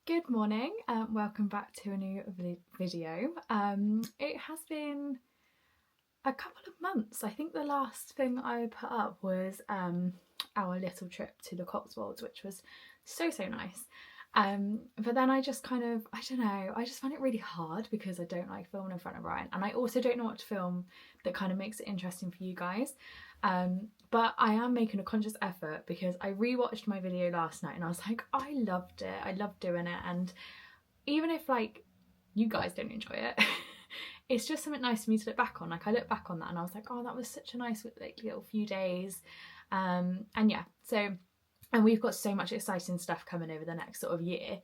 Good morning, welcome back to a new video. It has been a couple of months. I think the last thing I put up was our little trip to the Cotswolds, which was so nice. But then I just kind of, I don't know, I just find it really hard because I don't like filming in front of Ryan, and I also don't know what to film that kind of makes it interesting for you guys. But I am making a conscious effort because I rewatched my video last night and I was like, I loved it, I loved doing it, and even if like you guys don't enjoy it, it's just something nice for me to look back on. Like I look back on that and I was like, oh, that was such a nice like little few days. And yeah, so, and we've got so much exciting stuff coming over the next sort of year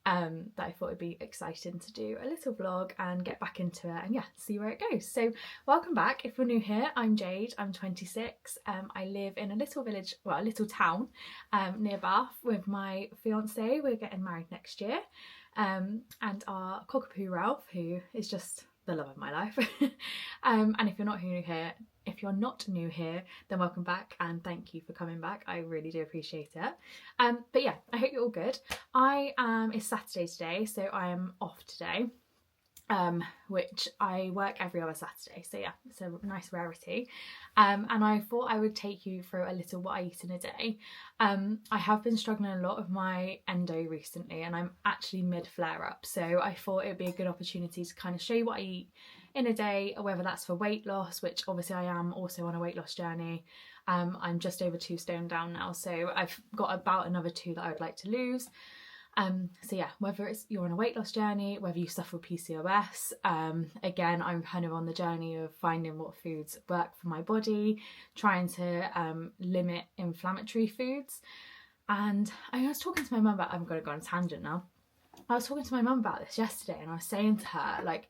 that I thought it'd be exciting to do a little vlog and get back into it and yeah, see where it goes. So welcome back. If you're new here, I'm Jade, I'm 26. I live in a little village, well, a little town near Bath with my fiance. We're getting married next year. And our cockapoo Ralph, who is just the love of my life. And if you're not new here, then welcome back and thank you for coming back. I really do appreciate it. But yeah, I hope you're all good. It's Saturday today, so I am off today, which I work every other Saturday. So yeah, it's a nice rarity. And I thought I would take you through a little what I eat in a day. I have been struggling a lot with my endo recently and I'm actually mid flare up. So I thought it would be a good opportunity to kind of show you what I eat in a day, whether that's for weight loss, which obviously I am also on a weight loss journey. I'm just over 2 stone down now, so I've got about another 2 that I would like to lose. So yeah, whether you're on a weight loss journey, whether you suffer PCOS, again, I'm kind of on the journey of finding what foods work for my body, trying to limit inflammatory foods. And I was talking to my mum about, I'm going to go on a tangent now. I was talking to my mum about this yesterday and I was saying to her, like,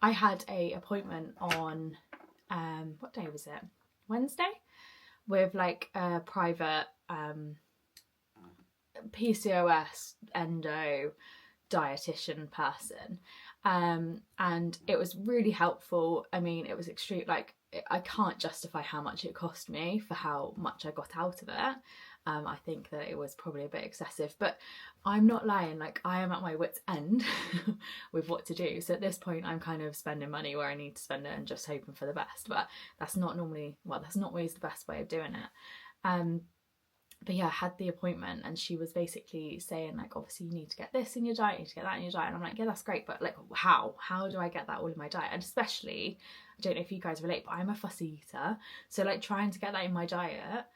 I had a appointment on, what day was it? Wednesday? With like a private PCOS endo dietitian person. And it was really helpful. I mean, it was extreme, like I can't justify how much it cost me for how much I got out of it. I think that it was probably a bit excessive, but I'm not lying, like I am at my wit's end with what to do. So at this point I'm kind of spending money where I need to spend it and just hoping for the best, but that's not always the best way of doing it. But yeah, I had the appointment and she was basically saying like, obviously you need to get this in your diet, you need to get that in your diet. And I'm like, yeah, that's great, but like how do I get that all in my diet? And especially, I don't know if you guys relate, but I'm a fussy eater. So like trying to get that in my diet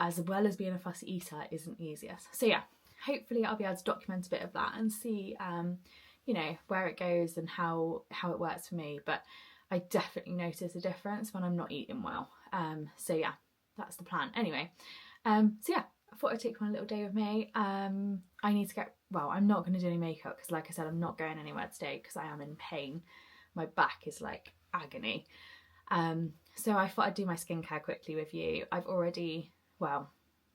as well as being a fussy eater isn't easiest. So yeah, hopefully I'll be able to document a bit of that and see, you know, where it goes and how it works for me. But I definitely notice a difference when I'm not eating well. So yeah, that's the plan. Anyway, so yeah, I thought I'd take one little day with me. I need to get, well, I'm not going to do any makeup because like I said, I'm not going anywhere today because I am in pain. My back is like agony. So I thought I'd do my skincare quickly with you. I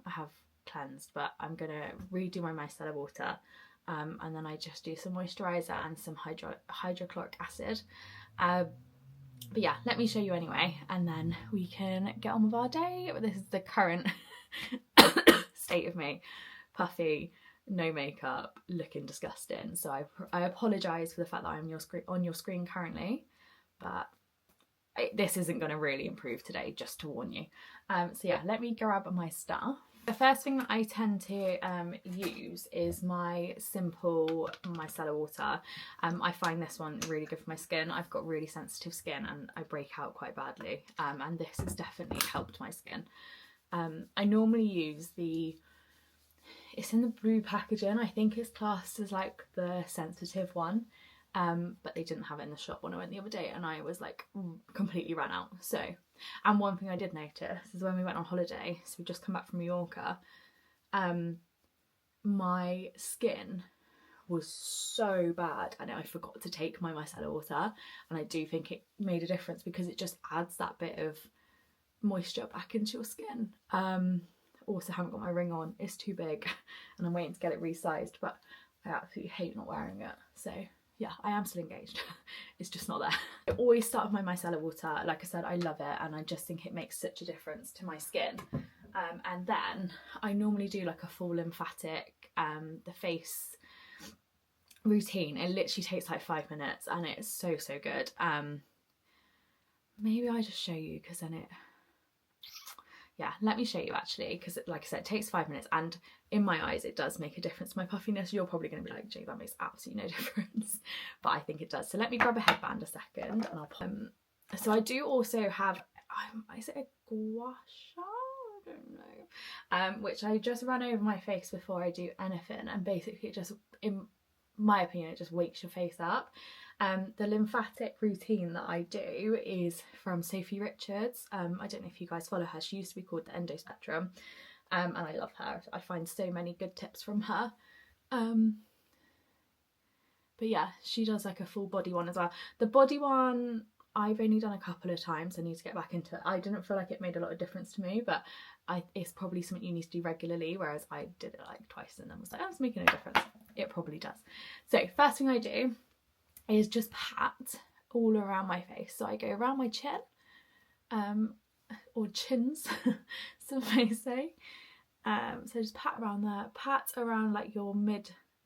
have cleansed, but I'm going to redo my micellar water. And then I just do some moisturiser and some hydrochloric acid. But yeah, let me show you anyway, and then we can get on with our day. This is the current state of me. Puffy, no makeup, looking disgusting. So I apologise for the fact that I'm on your screen currently, but this isn't going to really improve today, just to warn you. So yeah, let me grab my stuff. The first thing that I tend to use is my simple micellar water. I find this one really good for my skin. I've got really sensitive skin and I break out quite badly, and this has definitely helped my skin. I normally use it's in the blue packaging. I think it's classed as like the sensitive one. But they didn't have it in the shop when I went the other day and I was like completely ran out. So, and one thing I did notice is when we went on holiday, so we just come back from Mallorca, my skin was so bad and I forgot to take my micellar water, and I do think it made a difference because it just adds that bit of moisture back into your skin. Also haven't got my ring on, it's too big and I'm waiting to get it resized, but I absolutely hate not wearing it. So yeah, I am still engaged. It's just not there. I always start with my micellar water. Like I said, I love it and I just think it makes such a difference to my skin. And then I normally do like a full lymphatic, the face routine. It literally takes like 5 minutes and it's so good. Maybe I just show you, because then it, yeah, let me show you actually, because like I said, it takes 5 minutes, and in my eyes it does make a difference to my puffiness. You're probably going to be like, Jay, that makes absolutely no difference, but I think it does. So let me grab a headband a second, and I'll put so I do also have, is it a gua sha? I don't know, which I just run over my face before I do anything, and basically it just, in my opinion, it just wakes your face up. The lymphatic routine that I do is from Sophie Richards. I don't know if you guys follow her. She used to be called the Endo Spectrum, and I love her. I find so many good tips from her. But yeah, she does like a full body one as well. The body one I've only done a couple of times. I need to get back into it. I didn't feel like it made a lot of difference to me, but it's probably something you need to do regularly, whereas I did it like twice and then was like, oh, it's making a difference. It probably does. So first thing I do is just pat all around my face. So I go around my chin, or chins, some may say. So just pat around there, pat around like your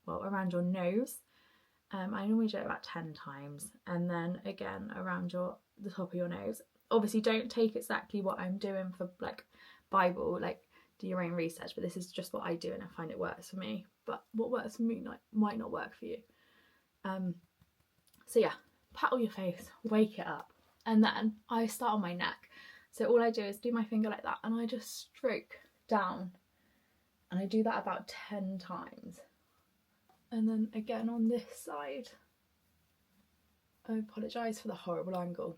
around your nose. I normally do it about 10 times, and then again around the top of your nose. Obviously don't take exactly what I'm doing for like Bible, like do your own research, but this is just what I do and I find it works for me. But what works for me might not work for you. So yeah, pat all your face, wake it up, and then I start on my neck. So all I do is do my finger like that, and I just stroke down, and I do that about 10 times. And then again on this side. I apologise for the horrible angle.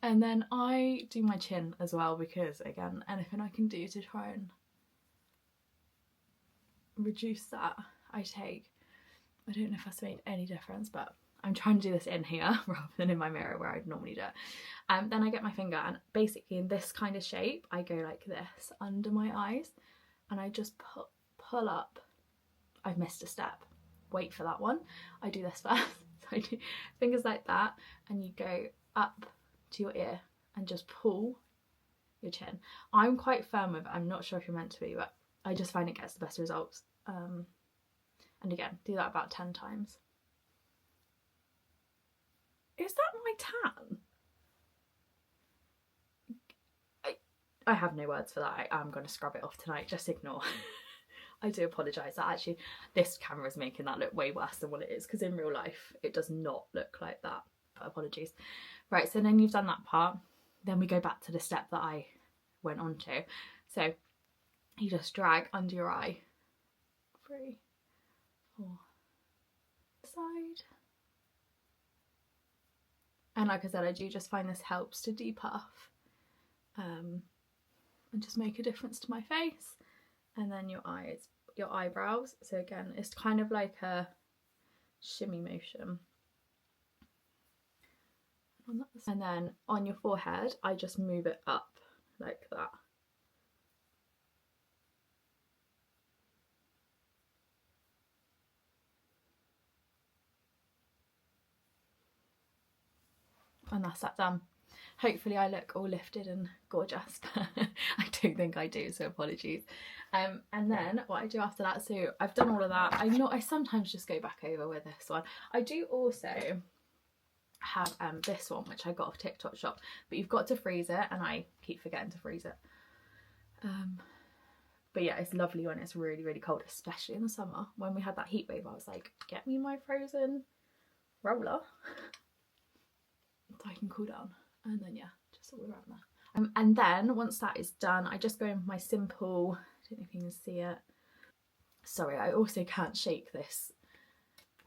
And then I do my chin as well, because again, anything I can do to try and reduce that, I take. I don't know if that's made any difference, but I'm trying to do this in here rather than in my mirror where I'd normally do it. Then I get my finger, and basically in this kind of shape, I go like this under my eyes, and I just pull up. I've missed a step. Wait for that one. I do this first. So I do fingers like that, and you go up to your ear and just pull your chin. I'm quite firm with it. I'm not sure if you're meant to be, but I just find it gets the best results. And again, do that about 10 times. Is that my tan? I have no words for that. I am going to scrub it off tonight. Just ignore. I do apologise. That actually, this camera is making that look way worse than what it is, because in real life it does not look like that. But apologies. Right, so then you've done that part. Then we go back to the step that I went on to. So you just drag under your eye. 3, 4, side. And like I said, I do just find this helps to depuff and just make a difference to my face. And then your eyes, your eyebrows. So again, it's kind of like a shimmy motion. And then on your forehead, I just move it up like that. And that's that done. Hopefully I look all lifted and gorgeous, but I don't think I do, so apologies. And then what I do after that, so I've done all of that. I sometimes just go back over with this one. I do also have this one, which I got off TikTok shop, but you've got to freeze it, and I keep forgetting to freeze it. But yeah, it's lovely when it's really, really cold, especially in the summer. When we had that heat wave, I was like, get me my frozen roller so I can cool down. And then yeah, just all around there. And then once that is done, I just go in with my simple, I don't know if you can see it. Sorry, I also can't shake this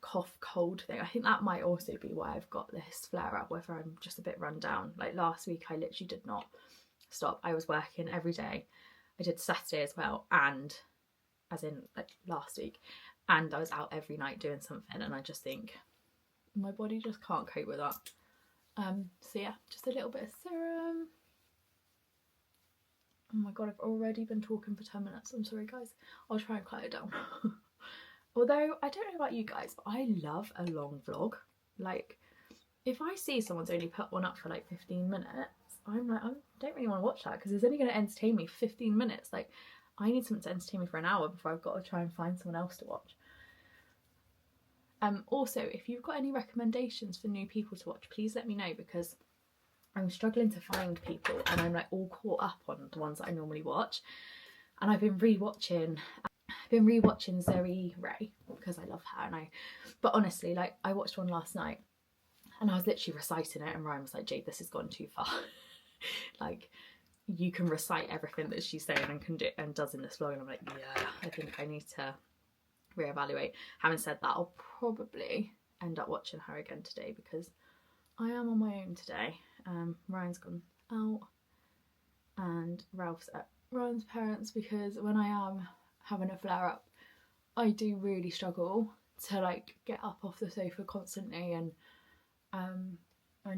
cough cold thing. I think that might also be why I've got this flare up, whether I'm just a bit run down. Like last week I literally did not stop. I was working every day. I did Saturday as well, and as in like last week, and I was out every night doing something, and I just think my body just can't cope with that. So yeah, just a little bit of serum. Oh my god, I've already been talking for 10 minutes. I'm sorry guys. I'll try and quiet it down. Although, I don't know about you guys, but I love a long vlog. Like, if I see someone's only put one up for like 15 minutes, I'm like, I don't really want to watch that, because it's only going to entertain me for 15 minutes. Like, I need something to entertain me for an hour before I've got to try and find someone else to watch. Also, if you've got any recommendations for new people to watch, please let me know, because I'm struggling to find people and I'm like all caught up on the ones that I normally watch. And I've been rewatching Zoe Ray because I love her, but honestly, like, I watched one last night and I was literally reciting it and Ryan was like, Jade, this has gone too far. Like, you can recite everything that she's saying and can do and does in this vlog. And I'm like, yeah, I think I need to reevaluate. Having said that, I'll probably end up watching her again today because I am on my own today. Ryan's gone out and Ralph's at Ryan's parents, because when I am having a flare up, I do really struggle to like get up off the sofa constantly, and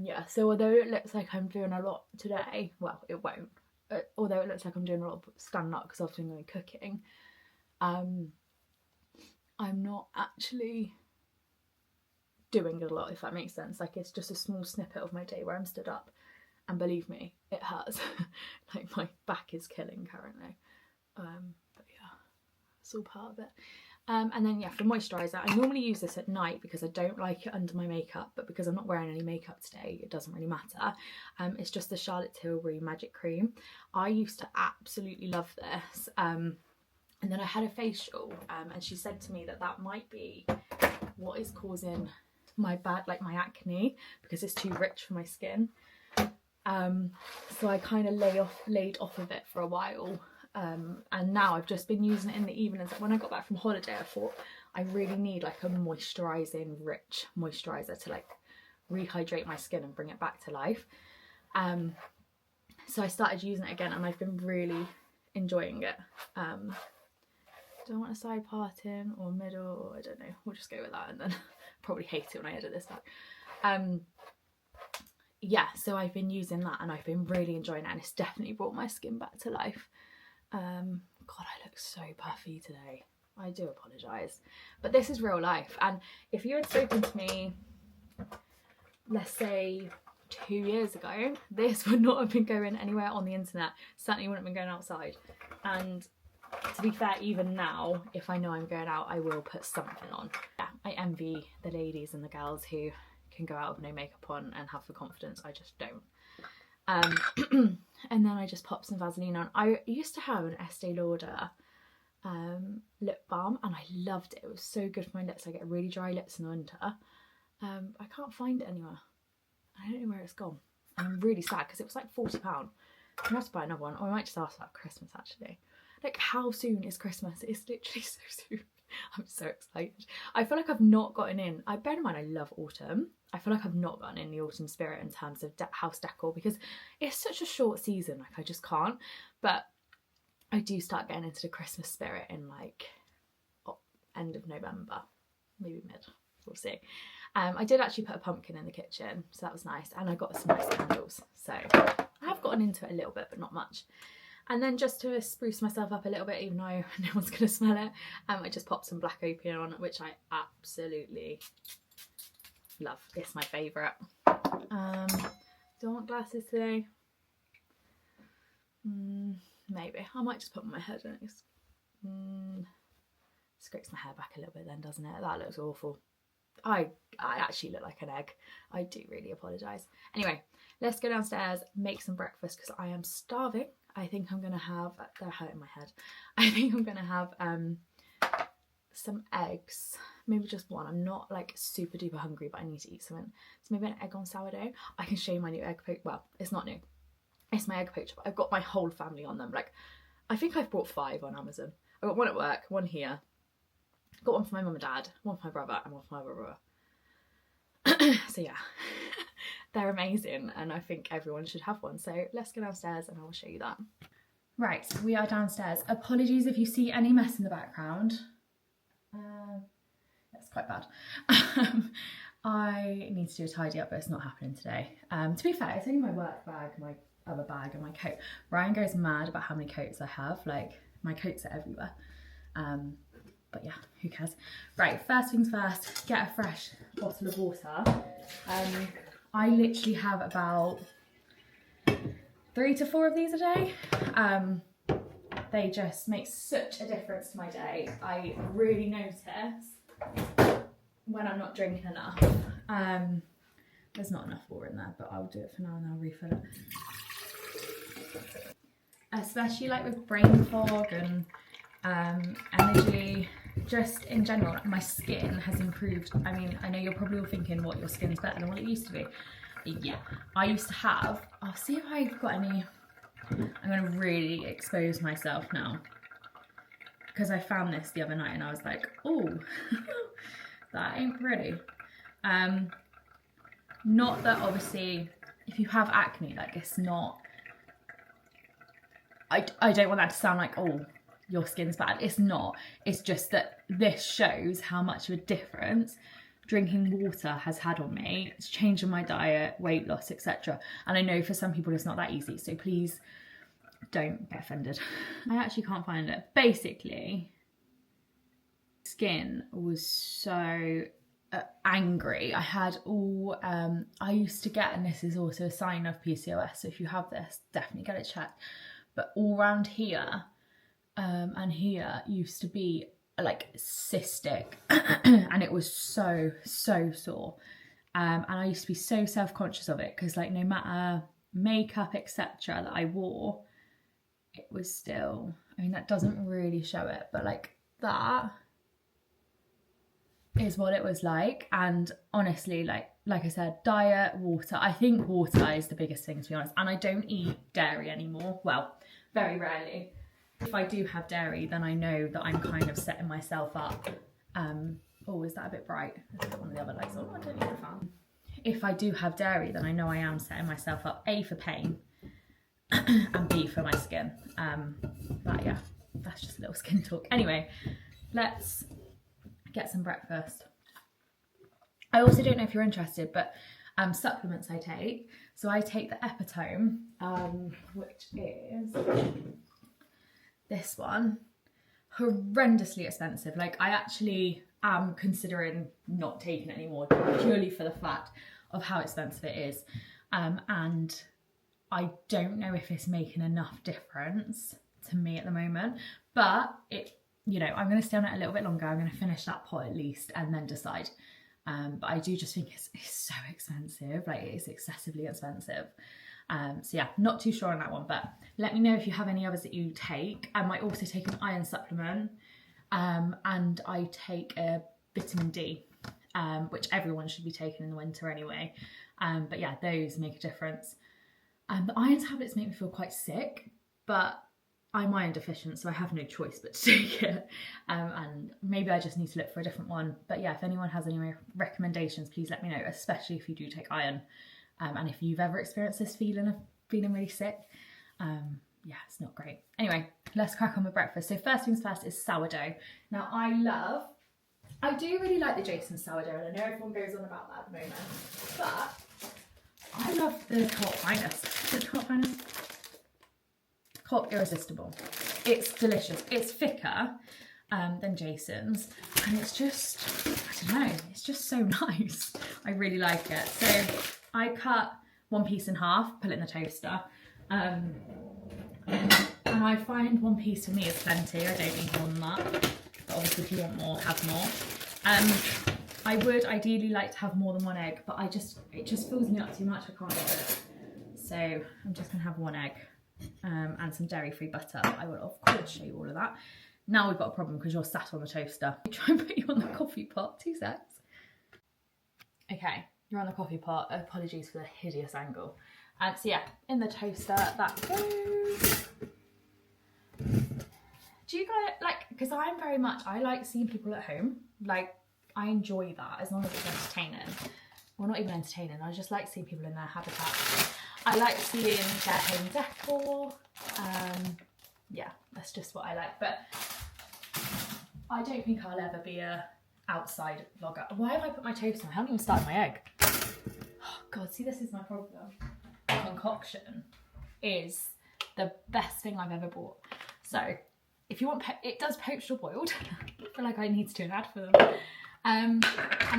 yeah, so although it looks like I'm doing a lot today, well, it won't, although it looks like I'm doing a lot of standing up because I've been going cooking, I'm not actually doing a lot, if that makes sense. Like, it's just a small snippet of my day where I'm stood up, and believe me, it hurts. Like, my back is killing currently, but yeah, it's all part of it. And then, yeah, for moisturiser, I normally use this at night because I don't like it under my makeup, but because I'm not wearing any makeup today, it doesn't really matter. It's just the Charlotte Tilbury Magic Cream. I used to absolutely love this, and then I had a facial, and she said to me that that might be what is causing my my acne, because it's too rich for my skin. So I kind of laid off of it for a while. And now I've just been using it in the evenings. When I got back from holiday, I thought I really need like a moisturising, rich moisturiser to like rehydrate my skin and bring it back to life. So I started using it again and I've been really enjoying it. Don't want a side parting or middle, or I don't know, we'll just go with that, and then probably hate it when I edit this back. Yeah, so I've been using that and I've been really enjoying it, and it's definitely brought my skin back to life. God, I look so puffy today. I do apologise, but this is real life. And if you had spoken to me, let's say 2 years ago, this would not have been going anywhere on the internet. Certainly wouldn't have been going outside. And to be fair, even now, if I know I'm going out, I will put something on. Yeah, I envy the ladies and the girls who can go out with no makeup on and have the confidence. I just don't. And then I just pop some Vaseline on. I used to have an Estee Lauder lip balm and I loved it. It was so good for my lips. I get really dry lips in the winter. I can't find it anywhere. I don't know where it's gone. I'm really sad because it was like £40. I'm gonna have to buy another one, or I might just ask about Christmas actually. Like, how soon is Christmas? It's literally so soon. I'm so excited. I feel like I've not gotten in. Bear in mind, I love autumn. I feel like I've not gotten in the autumn spirit in terms of house decor because it's such a short season. Like, I just can't. But I do start getting into the Christmas spirit in like end of November, maybe mid. We'll see. I did actually put a pumpkin in the kitchen, so that was nice. And I got some nice candles. So I have gotten into it a little bit, but not much. And then just to spruce myself up a little bit, even though no one's going to smell it, I just popped some black opium on, which I absolutely love. It's my favourite. Do I want glasses today? Maybe. I might just put them on my head. Scrapes my hair back a little bit then, doesn't it? That looks awful. I actually look like an egg. I do really apologise. Anyway, let's go downstairs, make some breakfast because I am starving. I think I'm going to have, they're hurting my head. I think I'm going to have some eggs, maybe just one. I'm not like super duper hungry, but I need to eat something. So maybe an egg on sourdough. I can show you my new egg poach. Well, it's not new. It's my egg poach, but I've got my whole family on them. Like, I think I've bought 5 on Amazon. I've got one at work, one here. I've got one for my mum and dad, one for my brother, and one for my brother. So yeah. They're amazing and I think everyone should have one. So let's go downstairs and I will show you that. Right, we are downstairs. Apologies if you see any mess in the background. That's quite bad. I need to do a tidy up, but it's not happening today. To be fair, it's only my work bag, my other bag and my coat. Ryan goes mad about how many coats I have. Like, my coats are everywhere. But yeah, who cares? Right, first things first, get a fresh bottle of water. I literally have about 3 to 4 of these a day. They just make such a difference to my day. I really notice when I'm not drinking enough. There's not enough water in there, but I'll do it for now and I'll refill it. Especially like with brain fog and energy, just in general, my skin has improved. I mean, I know you're probably all thinking, what, your skin's better than what it used to be? Yeah, I used to have, I'll see if I've got any, I'm gonna really expose myself now, because I found this the other night and I was like, oh, that ain't pretty. Not that obviously, if you have acne, like it's not, I don't want that to sound like, oh, your skin's bad. It's not. It's just that this shows how much of a difference drinking water has had on me. It's changing my diet, weight loss, etc. And I know for some people it's not that easy, so please don't get offended. I actually can't find it. Basically, skin was so angry. I had all, I used to get, and this is also a sign of PCOS, so if you have this, definitely get it checked. But all around here and here used to be like cystic and it was so sore. And I used to be so self-conscious of it because like no matter makeup, etc. that I wore, it was still, I mean, that doesn't really show it, but like that is what it was like. And honestly, like I said, diet, water. I think water is the biggest thing, to be honest. And I don't eat dairy anymore. Well, very rarely. If I do have dairy, then I know that I'm kind of setting myself up. Oh, is that a bit bright? Let's put one of the other lights on. I don't need a fan. If I do have dairy, then I know I am setting myself up, A, for pain, and B, for my skin. But yeah, that's just a little skin talk. Anyway, let's get some breakfast. I also don't know if you're interested, but supplements I take. So I take the Epitome, which is this one. Horrendously expensive. Like I actually am considering not taking it anymore purely for the fact of how expensive it is. And I don't know if it's making enough difference to me at the moment, but it, you know, I'm going to stay on it a little bit longer. I'm going to finish that pot at least and then decide. But I do just think it's so expensive, like it is excessively expensive. So yeah, not too sure on that one, but let me know if you have any others that you take. I might also take an iron supplement, and I take a vitamin D, which everyone should be taking in the winter anyway. But yeah, those make a difference. The iron tablets make me feel quite sick, but I'm iron deficient, so I have no choice but to take it. And maybe I just need to look for a different one. But yeah, if anyone has any recommendations, please let me know, especially if you do take iron. And if you've ever experienced this feeling of feeling really sick, yeah, it's not great. Anyway, let's crack on with breakfast. So first things first is sourdough. Now I do really like the Jason sourdough, and I know everyone goes on about that at the moment, but I love the Co-op Finest. Is it Co-op Finest? Co-op Irresistible. It's delicious. It's thicker than Jason's, and it's just, I don't know, it's just so nice. I really like it. So I cut one piece in half, put it in the toaster, and I find one piece for me is plenty. I don't need more than that, but obviously if you want more, have more. I would ideally like to have more than one egg, but it just fills me up too much. I can't do it. So I'm just gonna have one egg and some dairy-free butter. I will of course show you all of that. Now we've got a problem because you're sat on the toaster. I'll try and put you on the coffee pot. 2 secs. Okay, you're on the coffee pot. Apologies for the hideous angle. And so yeah, in the toaster that goes. Do you guys like? Because I'm very much. I like seeing people at home. Like I enjoy that as long as it's entertaining. Well, not even entertaining. I just like seeing people in their habitat. I like seeing their home decor. Yeah, that's just what I like. But I don't think I'll ever be a outside vlogger. Why have I put my toast on? I haven't even started my egg. Oh God, see, this is my problem. Concoction is the best thing I've ever bought. So if you want, it does poached or boiled. I feel like I need to do an ad for them. And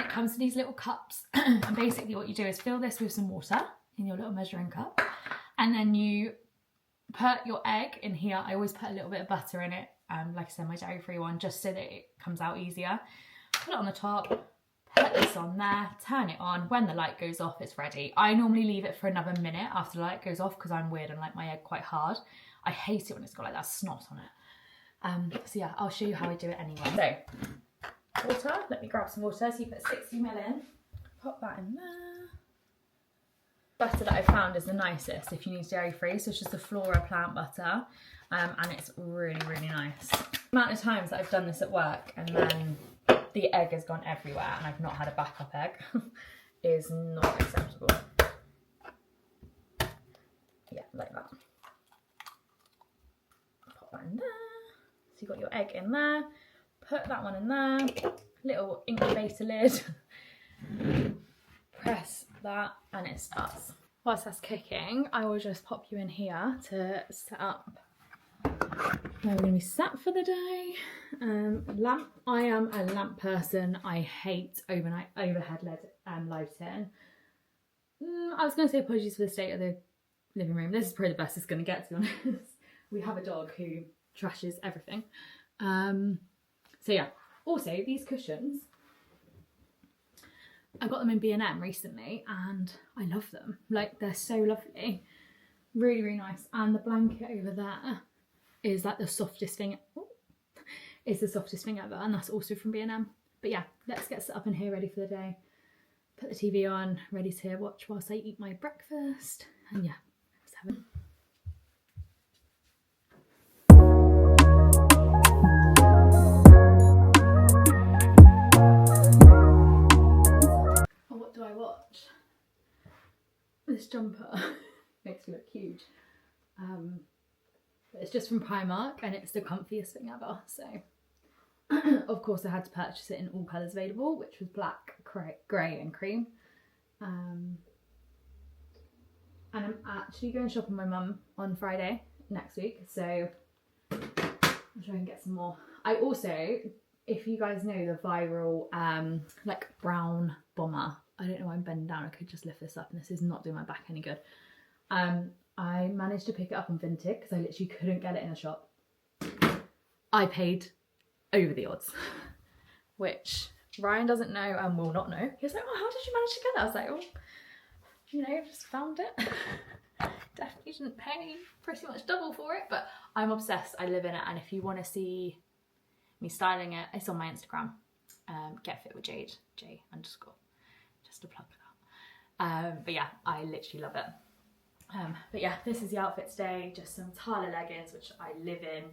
it comes in these little cups. And basically what you do is fill this with some water in your little measuring cup. And then you put your egg in here. I always put a little bit of butter in it. Like I said, my dairy-free one, just so that it comes out easier. Put it on the top, put this on there, turn it on. When the light goes off, it's ready. I normally leave it for another minute after the light goes off because I'm weird and like my egg quite hard. I hate it when it's got like that snot on it. So yeah, I'll show you how I do it anyway. So, water, let me grab some water. So you put 60 ml in, pop that in there. Butter that I found is the nicest if you need dairy free. So it's just a Flora plant butter, and it's really, really nice. The amount of times that I've done this at work and then the egg has gone everywhere and I've not had a backup egg is not acceptable. Yeah, like that. Pop that in there. So you've got your egg in there. Put that one in there. Little incubator lid. Press that and it starts. Whilst that's cooking, I will just pop you in here to set up where we're going to be sat for the day. Lamp. I am a lamp person. I hate overhead lighting. I was going to say apologies for the state of the living room. This is probably the best it's going to get, to be honest. We have a dog who trashes everything. So yeah. Also, these cushions, I got them in B&M recently and I love them. Like, they're so lovely. Really, really nice. And the blanket over there is like the softest thing. It's the softest thing ever, and that's also from B&M. But yeah, let's get set up in here ready for the day. Put the TV on, ready to watch whilst I eat my breakfast. And yeah, let's have it. Oh, what do I watch? This jumper makes me look huge. It's just from Primark and it's the comfiest thing ever. So, of course, I had to purchase it in all colours available, which was black, grey and cream. And I'm actually going shopping with my mum on Friday next week. So, I'll try and get some more. I also, if you guys know the viral, like brown bomber, I don't know why I'm bending down. I could just lift this up and this is not doing my back any good. I managed to pick it up on Vinted because I literally couldn't get it in a shop. I paid over the odds, which Ryan doesn't know and will not know. He was like, oh, how did you manage to get it? I was like, oh, you know, just found it. Definitely didn't pay pretty much double for it, but I'm obsessed. I live in it. And if you want to see me styling it, it's on my Instagram. Get Fit with Jade, J_, just to plug that. But yeah, I literally love it. But yeah, this is the outfit today. Just some Tala leggings, which I live in,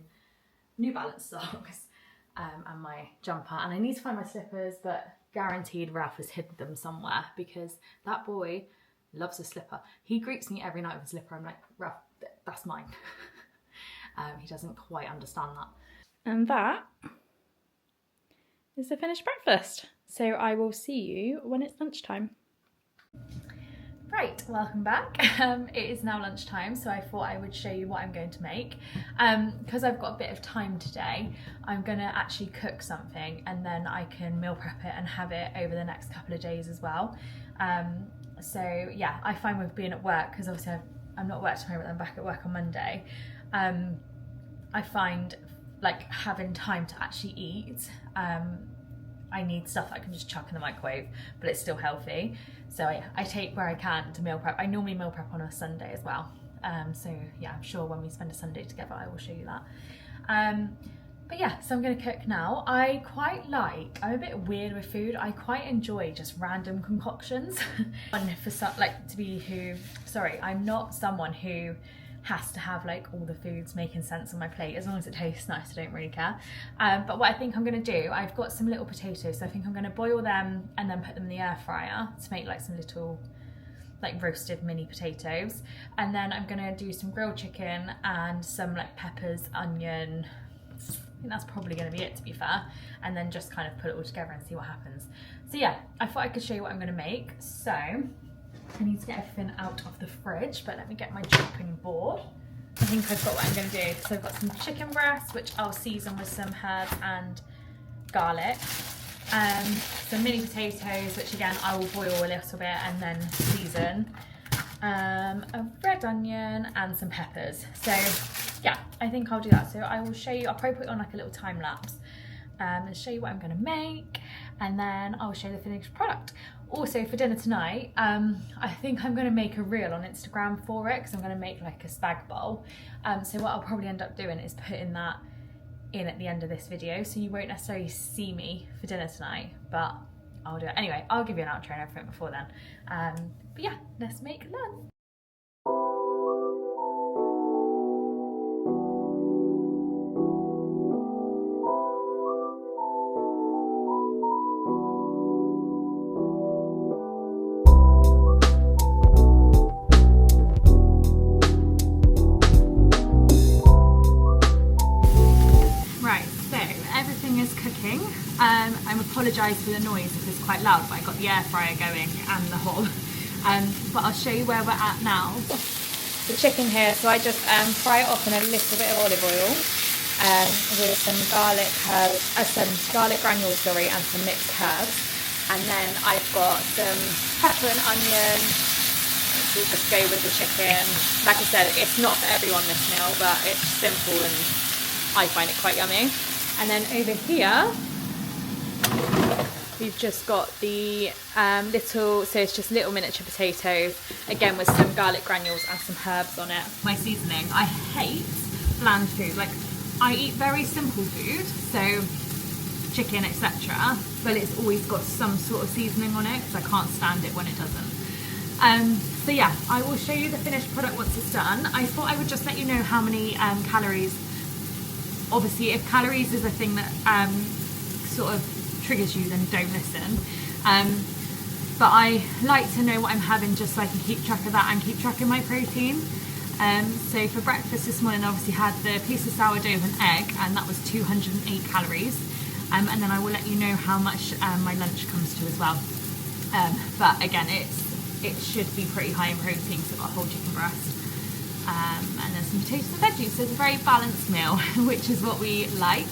New Balance socks, and my jumper. And I need to find my slippers, but guaranteed Ralph has hidden them somewhere because that boy loves a slipper. He greets me every night with a slipper. I'm like, Ralph, that's mine. He doesn't quite understand that. And that is the finished breakfast. So I will see you when it's lunchtime. Right, welcome back. It is now lunchtime, so I thought I would show you what I'm going to make. Because I've got a bit of time today, I'm going to actually cook something and then I can meal prep it and have it over the next couple of days as well. So yeah, I find with being at work, because obviously I'm not at work tomorrow, but I'm back at work on Monday, I find like having time to actually eat, I need stuff that I can just chuck in the microwave, but it's still healthy. So I take where I can to meal prep. I normally meal prep on a Sunday as well. So yeah, I'm sure when we spend a Sunday together, I will show you that. But yeah, so I'm gonna cook now. I'm a bit weird with food. I quite enjoy just random concoctions. And for some, I'm not someone who has to have like all the foods making sense on my plate. As long as it tastes nice, I don't really care. But what I think I'm gonna do, I've got some little potatoes, so I think I'm gonna boil them and then put them in the air fryer to make like some little like roasted mini potatoes. And then I'm gonna do some grilled chicken and some like peppers, onion. I think that's probably gonna be it, to be fair. And then just kind of put it all together and see what happens. So yeah, I thought I could show you what I'm gonna make. So I need to get everything out of the fridge, but let me get my chopping board. I think I've got what I'm going to do. So I've got some chicken breasts, which I'll season with some herbs and garlic. Some mini potatoes, which again I will boil a little bit and then season. A red onion and some peppers. So yeah, I think I'll do that. So I will show you, I'll probably put it on like a little time lapse and show you what I'm going to make. and then I'll show the finished product. Also for dinner tonight, I think I'm going to make a reel on Instagram for it, because I'm going to make like a spag bowl. So what I'll probably end up doing is putting that in at the end of this video, so you won't necessarily see me for dinner tonight, but I'll do it. Anyway, I'll give you an outro and everything before then. But yeah, let's make lunch. I apologise for the noise if it's quite loud, but I got the air fryer going and the hob. But I'll show you where we're at now. The chicken here, so I just fry it off in a little bit of olive oil with some garlic granules, and some mixed herbs. And then I've got some pepper and onion, which will just go with the chicken. Like I said, it's not for everyone, this meal, but it's simple and I find it quite yummy. And then over here, we've just got the so it's just little miniature potatoes, again with some garlic granules and some herbs on it. My seasoning, I hate bland food. Like, I eat very simple food, so chicken, etc., but it's always got some sort of seasoning on it, because I can't stand it when it doesn't. So yeah, I will show you the finished product once it's done. I thought I would just let you know how many calories. Obviously, if calories is a thing that sort of triggers you, then don't listen. But I like to know what I'm having, just so I can keep track of that and keep track of my protein. So for breakfast this morning, I obviously had the piece of sourdough and egg, and that was 208 calories. And then I will let you know how much my lunch comes to as well. But again, it should be pretty high in protein, so I've got a whole chicken breast. And then some potatoes and veggies, so it's a very balanced meal, which is what we like.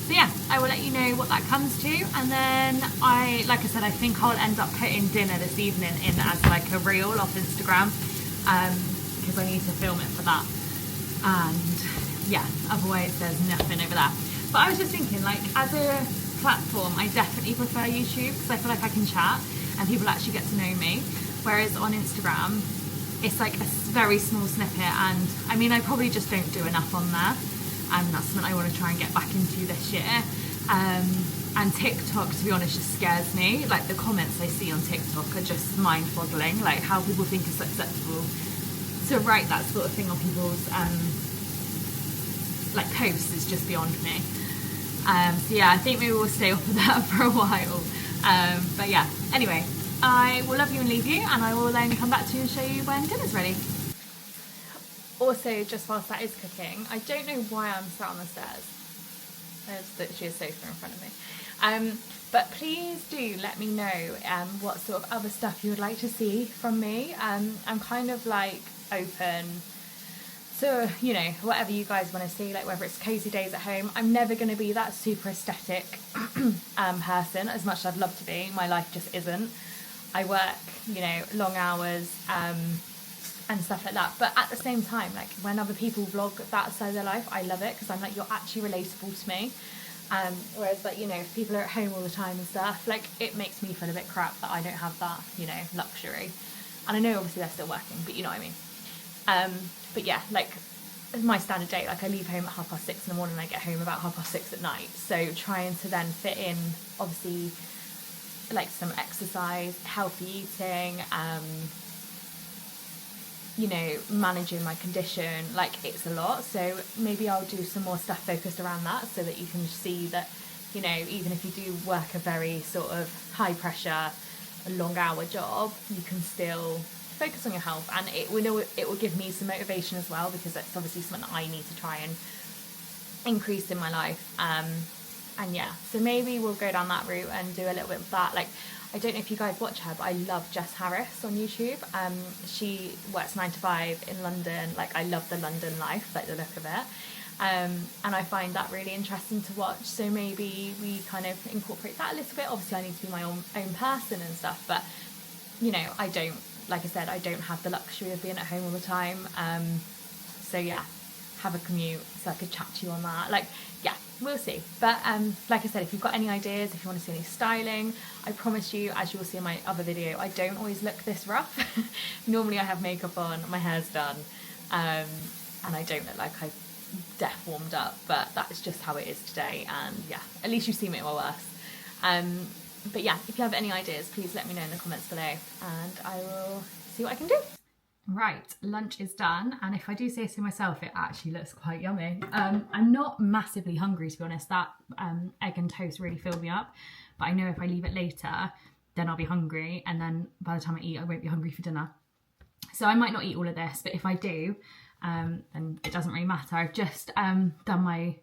So yeah, I will let you know what that comes to, and then like I said, I think I'll end up putting dinner this evening in as like a reel off Instagram, because I need to film it for that, and yeah, otherwise there's nothing over there. But I was just thinking, like, as a platform, I definitely prefer YouTube, because I feel like I can chat and people actually get to know me, whereas on Instagram it's like a very small snippet, and I mean, I probably just don't do enough on there, and that's something I want to try and get back into this year. And TikTok, to be honest, just scares me. Like, the comments I see on TikTok are just mind-boggling, like how people think it's acceptable to write that sort of thing on people's like posts is just beyond me. So yeah, I think maybe we'll stay off of that for a while. But yeah, anyway, I will love you and leave you, and I will then come back to you and show you when dinner's ready. Also, just whilst that is cooking, I don't know why I'm sat on the stairs. There's literally a sofa in front of me. But please do let me know what sort of other stuff you would like to see from me. I'm kind of like open to, you know, whatever you guys want to see, like whether it's cozy days at home. I'm never going to be that super aesthetic person, as much as I'd love to be. My life just isn't. I work, you know, long hours and stuff like that. But at the same time, like, when other people vlog that side of their life, I love it, because I'm like, you're actually relatable to me. Whereas, like, you know, if people are at home all the time and stuff, like, it makes me feel a bit crap that I don't have that, you know, luxury. And I know obviously they're still working, but you know what I mean. But yeah, like, my standard day, like, I leave home at 6:30 in the morning and I get home about 6:30 at night. So trying to then fit in, obviously, like, some exercise, healthy eating, you know, managing my condition, like, it's a lot. So maybe I'll do some more stuff focused around that, so that you can see that, you know, even if you do work a very sort of high pressure, long hour job, you can still focus on your health, and it will give me some motivation as well, because that's obviously something that I need to try and increase in my life. And yeah, so maybe we'll go down that route and do a little bit of that. Like, I don't know if you guys watch her, but I love Jess Harris on YouTube. She works 9 to 5 in London. Like, I love the London life, like the look of it. And I find that really interesting to watch. So maybe we kind of incorporate that a little bit. Obviously, I need to be my own person and stuff, but, you know, I don't, like I said, I don't have the luxury of being at home all the time. So yeah, have a commute, so I could chat to you on that. Like, yeah, we'll see. But like I said, if you've got any ideas, if you want to see any styling, I promise you, as you will see in my other video, I don't always look this rough. Normally I have makeup on, my hair's done, and I don't look like I've death warmed up, but that's just how it is today. And yeah, at least you've seen me at my worst. But yeah, if you have any ideas, please let me know in the comments below and I will see what I can do. Right, lunch is done, and if I do say so myself, it actually looks quite yummy. I'm not massively hungry, to be honest. That egg and toast really filled me up, but I know if I leave it later, then I'll be hungry, and then by the time I eat, I won't be hungry for dinner. So I might not eat all of this, but if I do, then it doesn't really matter. I've just done my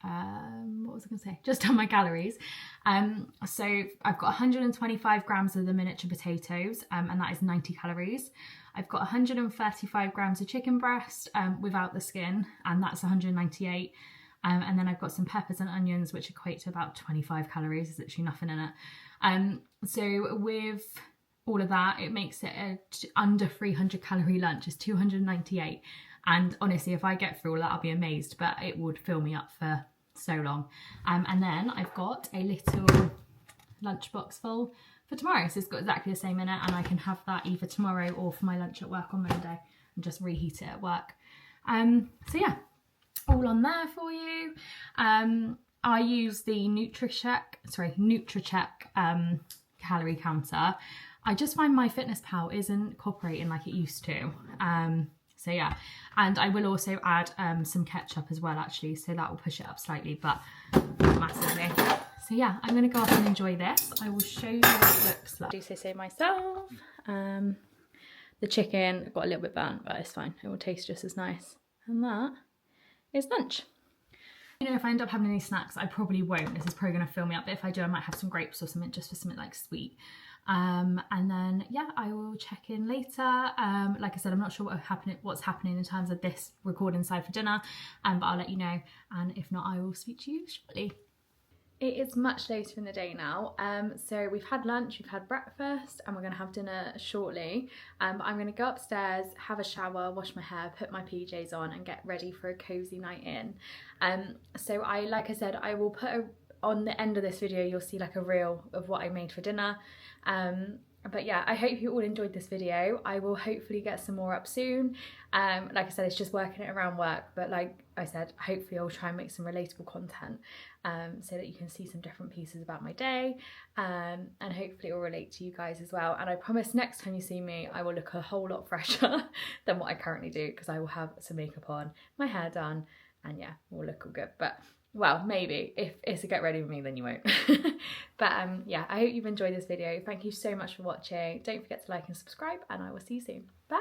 what was I going to say? Just done my calories. So I've got 125 grams of the miniature potatoes, and that is 90 calories. I've got 135 grams of chicken breast without the skin, and that's 198. And then I've got some peppers and onions, which equate to about 25 calories. There's literally nothing in it. So with all of that, it makes it a under 300 calorie lunch. It's 298. And honestly, if I get through all that, I'll be amazed, but it would fill me up for so long. And then I've got a little lunchbox full for tomorrow. So it's got exactly the same in it, and I can have that either tomorrow or for my lunch at work on Monday and just reheat it at work. So yeah, all on there for you. I use the Nutricheck calorie counter. I just find MyFitnessPal isn't cooperating like it used to. So yeah, and I will also add some ketchup as well, actually, so that will push it up slightly, but not massively. So yeah, I'm going to go off and enjoy this. I will show you what it looks like. I do say so myself. The chicken got a little bit burnt, but it's fine. It will taste just as nice. And that is lunch. You know, if I end up having any snacks, I probably won't. This is probably going to fill me up, but if I do, I might have some grapes or something, just for something like sweet. And then yeah, I will check in later. Like I said, I'm not sure what's happening in terms of this recording side for dinner, but I'll let you know, and if not, I will speak to you shortly. It is much later in the day now, so we've had lunch, we've had breakfast, and we're going to have dinner shortly. But I'm going to go upstairs, have a shower, wash my hair, put my PJs on and get ready for a cozy night in. So like I said, I will put on the end of this video, you'll see like a reel of what I made for dinner. But yeah, I hope you all enjoyed this video. I will hopefully get some more up soon. Like I said, it's just working it around work, but like I said, hopefully I'll try and make some relatable content so that you can see some different pieces about my day, and hopefully it will relate to you guys as well. And I promise next time you see me, I will look a whole lot fresher than what I currently do, because I will have some makeup on, my hair done, and yeah, we'll look all good. But well, maybe if it's a get ready with me, then you won't. But yeah, I hope you've enjoyed this video. Thank you so much for watching. Don't forget to like and subscribe, and I will see you soon. Bye.